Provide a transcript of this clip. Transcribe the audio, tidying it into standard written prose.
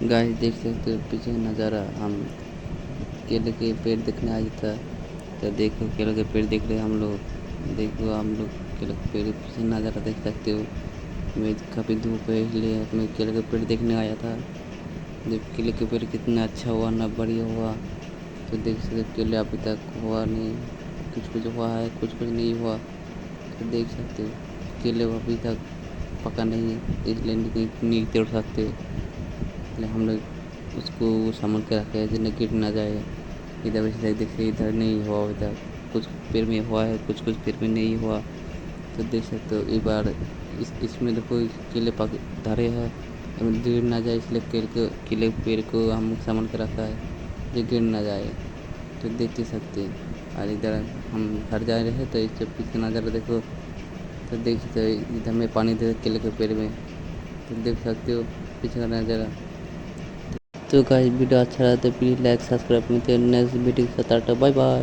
Guys देख सकते हो पीछे नज़ारा। हम केले के पेड़ देखने आए था। तो देखो केले के पेड़ देख रहे हम लोग। देखो हम लोग केले के पेड़ पीछे नज़ारा देख सकते हो। मैं काफ़ी धूप है इसलिए मैं केले के पेड़ देखने आया था। जब केले के पेड़ कितना अच्छा हुआ ना, बढ़िया हुआ। तो देख सकते हो केले अभी तक हुआ नहीं, कुछ कुछ हुआ है, कुछ कुछ नहीं हुआ। तो देख सकते हो केले अभी तक पका नहीं है, इसलिए नहीं तोड़ सकते। इसलिए हम लोग उसको संभाल के रखे हैं जिन्हें गिर ना जाए। इधर से देखिए, इधर नहीं हुआ अभी तक। कुछ पेड़ में हुआ है, कुछ कुछ पेड़ में नहीं हुआ। तो देख सकते हो एक बार इसमें देखो केले पक धरे हैं, गिर ना जाए इसलिए केले पेड़ को हम संभाल के रखा है जो गिर ना जाए। तो देख ही सकते हैं। और इधर हम घर जा रहे हैं तो इससे पीछे नज़ारा देखो। तो देख सकते हो इधर में पानी दे केले के पेड़ में। तो देख सकते हो पीछे का नज़ारा। तो गाइस वीडियो अच्छा लगा तो प्लीज़ लाइक सब्सक्राइब। मिलते हैं नेक्स्ट वीडियो के साथ। Tata bye bye.